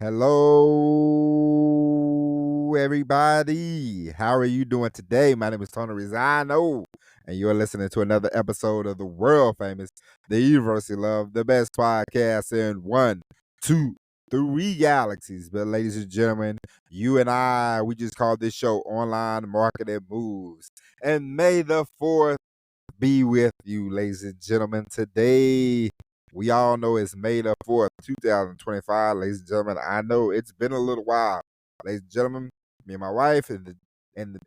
Hello, everybody. How are you doing today? My name is Tony Rizano, and you're listening to another episode of the world famous, the University Love, the best podcast in one, two, three galaxies. But, ladies and gentlemen, you and I, we just called this show Online Marketing Moves. And may the 4th be with you, ladies and gentlemen. Today, we all know it's May the 4th, 2025. Ladies and gentlemen, I know it's been a little while. Ladies and gentlemen, me and my wife and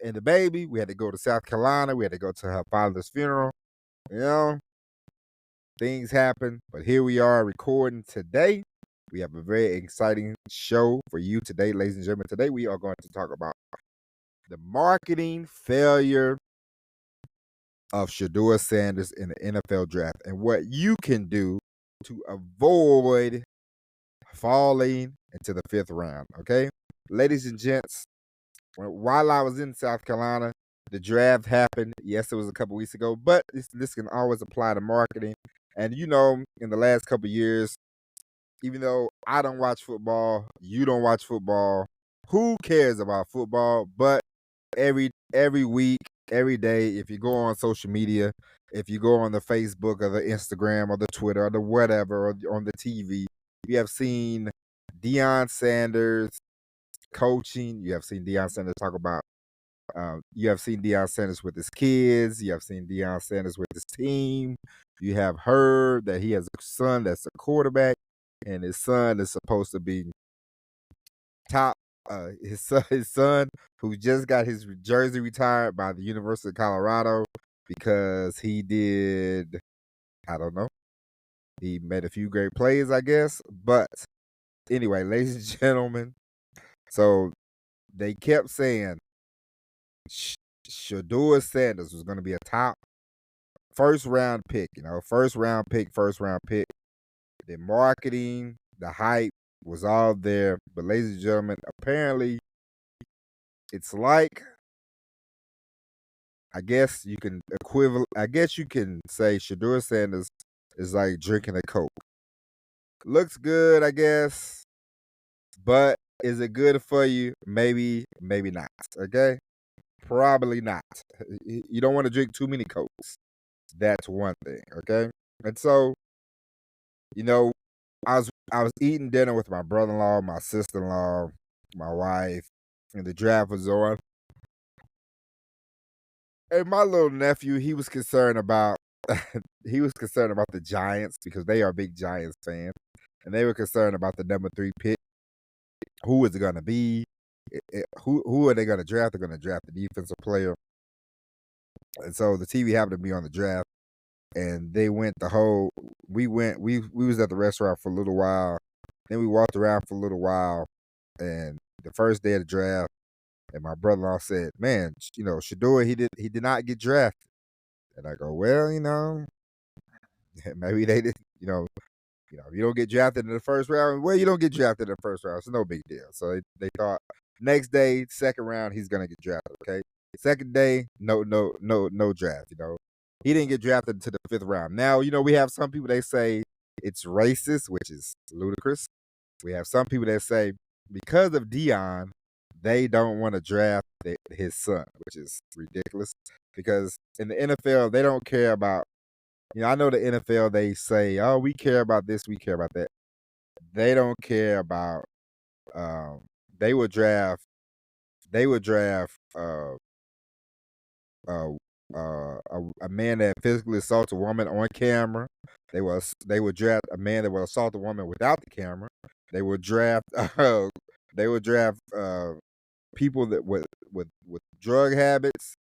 the baby, we had to go to South Carolina. We had to go to her father's funeral. You know, things happen, but here we are recording today. We have a very exciting show for you today, ladies and gentlemen. Today, we are going to talk about the marketing failure of Shadeur Sanders in the NFL draft and what you can do to avoid falling into the 5th round. Okay, ladies and gents, while I was in South Carolina, the draft happened. Yes, it was a couple weeks ago, but this can always apply to marketing. And in the last couple years, even though I don't watch football, you don't watch football, who cares about football? But every week, every day, if you go on social media, if you go on the Facebook or the Instagram or the Twitter or the whatever, or on the TV, you have seen Deion Sanders coaching. You have seen Deion Sanders talk about. You have seen Deion Sanders with his kids. You have seen Deion Sanders with his team. You have heard that he has a son that's a quarterback, and his son is supposed to be top. His son, who just got his jersey retired by the University of Colorado because he did, I don't know, he made a few great plays, I guess. But anyway, ladies and gentlemen, so they kept saying Shadeur Sanders was going to be a top first round pick. First round pick, first round pick. The marketing, the hype was all there. But ladies and gentlemen, apparently it's like, I guess you can say Shadeur Sanders is like drinking a Coke. Looks good, I guess, but is it good for you? Maybe, maybe not. Okay? Probably not. You don't want to drink too many Cokes. That's one thing, okay? And so, you know, I was eating dinner with my brother-in-law, my sister-in-law, my wife, and the draft was on. And my little nephew, he was concerned about the Giants because they are big Giants fans. And they were concerned about the number 3 pick. Who is it gonna be? Who are they gonna draft? They're gonna draft the defensive player. And so the TV happened to be on the draft. And they went we was at the restaurant for a little while. Then we walked around for a little while. And the first day of the draft, and my brother-in-law said, "Man, Shadeur, he did not get drafted." And I go, "Well, maybe they did, if you don't get drafted in the first round, well, you don't get drafted in the first round. It's no big deal." So they thought next day, second round, he's gonna get drafted. Okay, second day, no draft. He didn't get drafted into the 5th round. Now, we have some people, they say it's racist, which is ludicrous. We have some people that say because of Deion, they don't want to draft his son, which is ridiculous. Because in the NFL, they don't care about. I know the NFL, they say, "Oh, we care about this, we care about that." They don't care about. Um, they would draft. They would draft uh, a man that physically assaults a woman on camera. They would draft a man that will assault a woman without the camera. They would draft. They would draft people that with drug habits.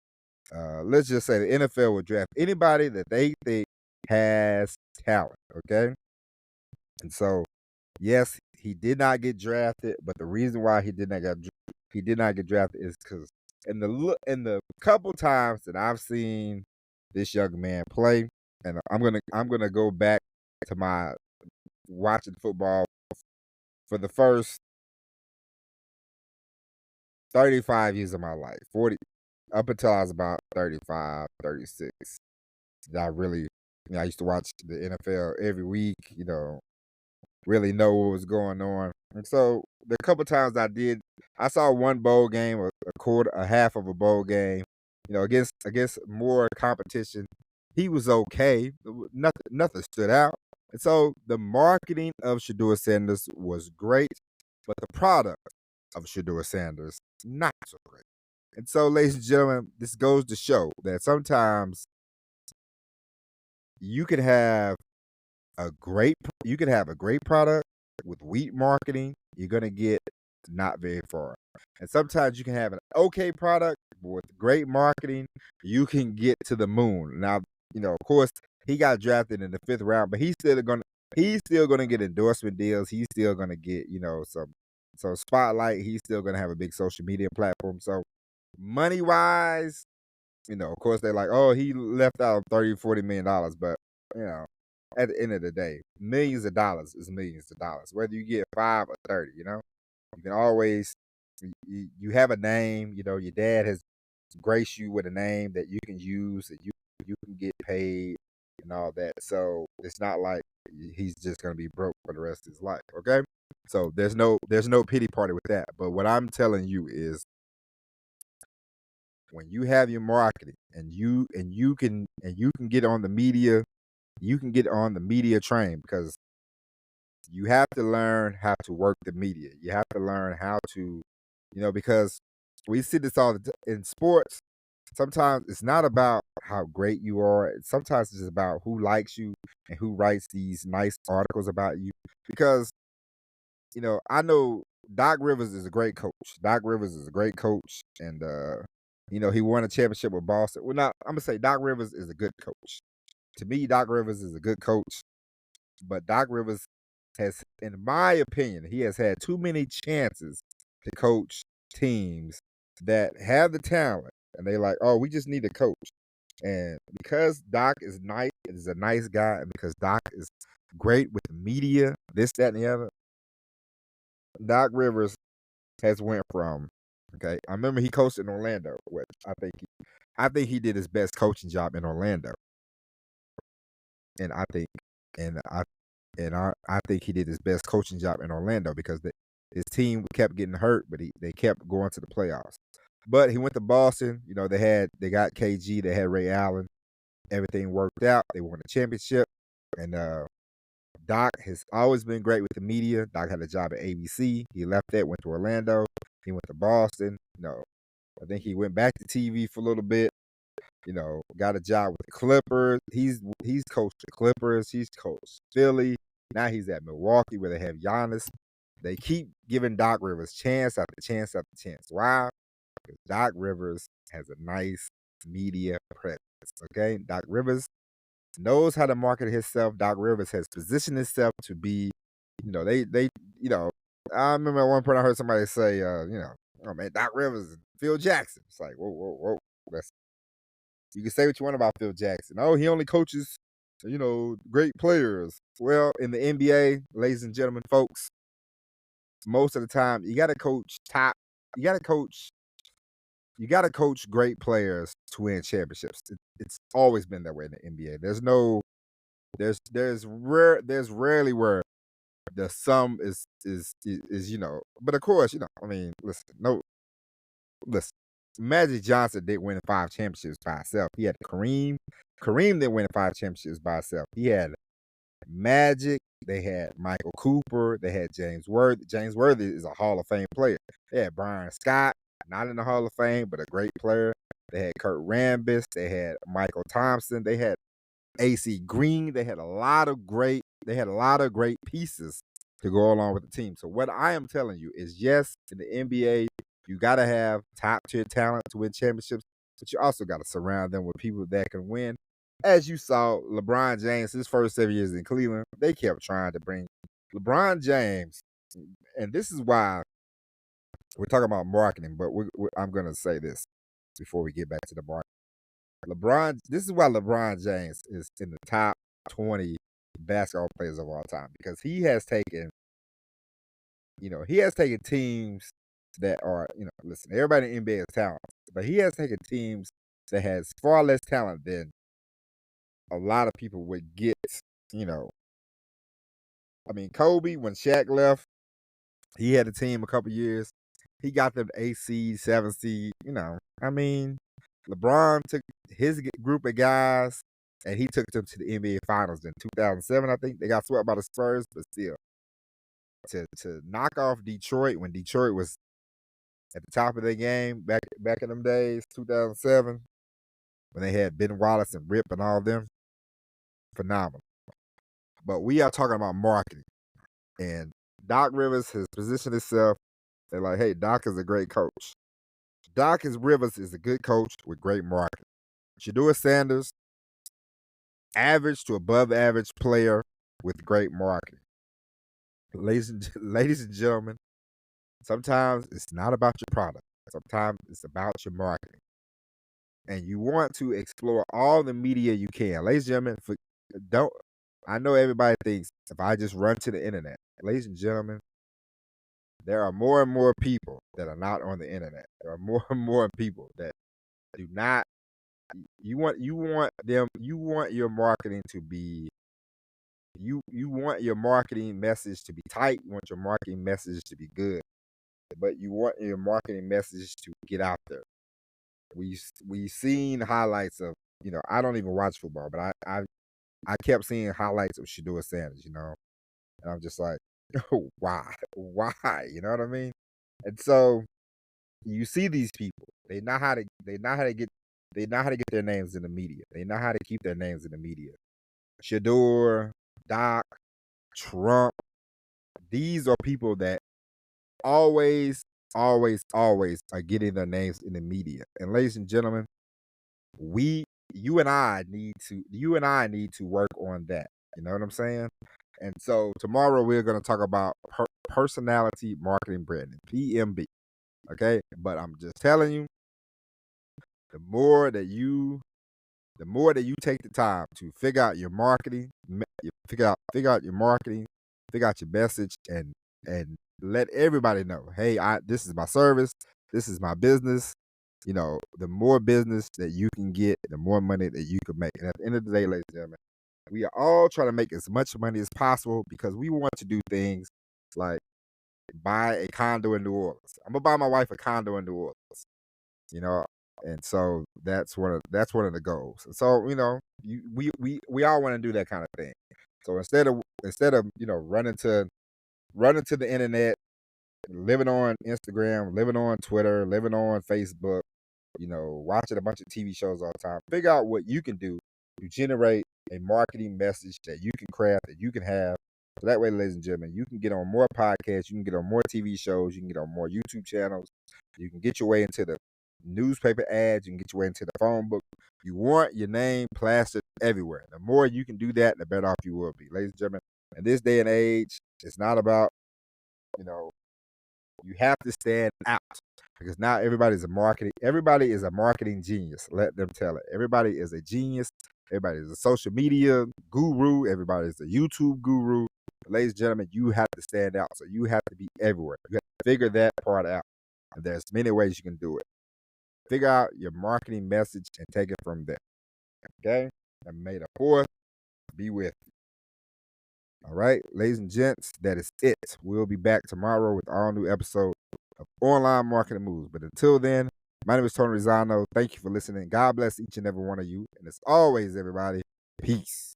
Let's just say the NFL would draft anybody that they think has talent. Okay, and so yes, he did not get drafted, but the reason why he did not get drafted is because in the couple times that I've seen this young man play, and I'm gonna go back to my watching football for the first 35 years of my life, 40 up until I was about 35, 36. I really, I used to watch the NFL every week, really know what was going on. And so the couple times I saw one bowl game, a quarter, a half of a bowl game, against more competition. He was okay. Nothing stood out. And so the marketing of Shadeur Sanders was great, but the product of Shadeur Sanders not so great. And so, ladies and gentlemen, this goes to show that sometimes you can have you can have a great product with weak marketing. You're gonna get not very far. And sometimes you can have an okay product with great marketing. You can get to the moon. Now, of course, he got drafted in the 5th round, but he's still gonna get endorsement deals. He's still gonna get some spotlight. He's still gonna have a big social media platform. So money wise, of course they're like, oh, he left out 30, $40 million, but you know, at the end of the day, millions of dollars is millions of dollars. Whether you get 5 or 30, you can always you have a name. Your dad has graced you with a name that you can use, and you can get paid and all that. So it's not like he's just gonna be broke for the rest of his life. Okay, so there's no pity party with that. But what I'm telling you is, when you have your marketing and you can get on the media, you can get on the media train, because you have to learn how to work the media. You have to learn how to, because we see this in sports. Sometimes it's not about how great you are. Sometimes it's just about who likes you and who writes these nice articles about you. Because I know Doc Rivers is a great coach. Doc Rivers is a great coach, and he won a championship with Boston. Well, now I'm gonna say Doc Rivers is a good coach. To me, Doc Rivers is a good coach, but Doc Rivers has, in my opinion, he has had too many chances to coach teams that have the talent, and they like, oh, we just need a coach. And because Doc is a nice guy, and because Doc is great with the media, this, that, and the other, Doc Rivers has went from, okay. I remember he coached in Orlando, which I think he did his best coaching job in Orlando, and I think and I think he did his best coaching job in Orlando, because his team kept getting hurt, but they kept going to the playoffs. But he went to Boston. They got KG, they had Ray Allen. Everything worked out. They won the championship, and Doc has always been great with the media. Doc had a job at ABC. He left that, went to Orlando. He went to Boston. I think he went back to TV for a little bit. Got a job with the Clippers. He's coached the Clippers. He's coached Philly. Now he's at Milwaukee, where they have Giannis. They keep giving Doc Rivers chance after chance after chance. Why? Because Doc Rivers has a nice media presence. Okay, Doc Rivers knows how to market himself. Doc Rivers has positioned himself to be, they, I remember at one point I heard somebody say, oh man, Doc Rivers and Phil Jackson. It's like, whoa, whoa, whoa. You can say what you want about Phil Jackson. Oh, he only coaches, great players. Well, in the NBA, ladies and gentlemen, folks, most of the time you got to coach top. You got to coach. You got to coach great players to win championships. It's always been that way in the NBA. There's rarely where the sum is. But of course, I mean, listen. Magic Johnson didn't win 5 championships by himself. He had Kareem. Kareem didn't win 5 championships by himself. He had Magic. They had Michael Cooper. They had James Worthy. James Worthy is a Hall of Fame player. They had Brian Scott, not in the Hall of Fame, but a great player. They had Kurt Rambis. They had Michael Thompson. They had AC Green. They had a lot of great pieces to go along with the team. So what I am telling you is, yes, in the NBA, you got to have top tier talent to win championships, but you also got to surround them with people that can win. As you saw, LeBron James, his first 7 years in Cleveland, they kept trying to bring LeBron James, and this is why we're talking about marketing, but I'm going to say this before we get back to the market. This is why LeBron James is in the top 20 basketball players of all time, because he has taken teams that are, listen, everybody in the NBA is talented, but he has taken teams that has far less talent than a lot of people would get, you know, Kobe, when Shaq left, he had a team a couple years. He got them 8 seed, 7 seed. LeBron took his group of guys and he took them to the NBA Finals in 2007. I think they got swept by the Spurs, but still, to knock off Detroit when Detroit was at the top of their game back in them days, 2007, when they had Ben Wallace and Rip and all them, phenomenal. But we are talking about marketing, and Doc Rivers has positioned himself. They're like, hey, Doc is a great coach. Rivers is a good coach with great marketing. Shadeur Sanders, average to above average player with great marketing. Ladies and gentlemen, sometimes it's not about your product. Sometimes it's about your marketing. And you want to explore all the media you can. Ladies and gentlemen, I know everybody thinks if I just run to the internet. Ladies and gentlemen, there are more and more people that are not on the internet. There are more and more people that do not. You want your marketing to be. You want your marketing message to be tight. You want your marketing message to be good, but you want your marketing message to get out there. We seen highlights of, I don't even watch football, but I kept seeing highlights of Shadeur Sanders, and I'm just like, oh, why, you know what I mean? And so you see these people, they know how to get their names in the media. They know how to keep their names in the media. Shadeur, Doc, Trump, these are people that always, always, always are getting their names in the media. And ladies and gentlemen, you and I need to work on that. You know what I'm saying? And so tomorrow we're going to talk about personality marketing branding, PMB. Okay, but I'm just telling you, the more that you take the time to figure out your marketing, figure out your marketing, figure out your message, and let everybody know, hey, this is my service, this is my business. The more business that you can get, the more money that you can make. And at the end of the day, ladies and gentlemen, we are all trying to make as much money as possible because we want to do things like buy a condo in New Orleans. I'm gonna buy my wife a condo in New Orleans. You know, and so that's one of the goals. And so we all want to do that kind of thing. So instead of running to the internet, living on Instagram, living on Twitter, living on Facebook, watching a bunch of TV shows all the time, figure out what you can do to generate a marketing message that you can craft, that you can have. So that way, ladies and gentlemen, you can get on more podcasts, you can get on more TV shows, you can get on more YouTube channels, you can get your way into the newspaper ads, you can get your way into the phone book. You want your name plastered everywhere. The more you can do that, the better off you will be. Ladies and gentlemen, in this day and age, it's not about, you have to stand out because now everybody is a marketing genius. Let them tell it. Everybody is a genius. Everybody is a social media guru. Everybody is a YouTube guru. Ladies and gentlemen, you have to stand out. So you have to be everywhere. You have to figure that part out. And there's many ways you can do it. Figure out your marketing message and take it from there. Okay? And May the 4th be with you. All right, ladies and gents, that is it. We'll be back tomorrow with all new episode of Online Marketing Moves. But until then, my name is Tony Rizzano. Thank you for listening. God bless each and every one of you. And as always, everybody, peace.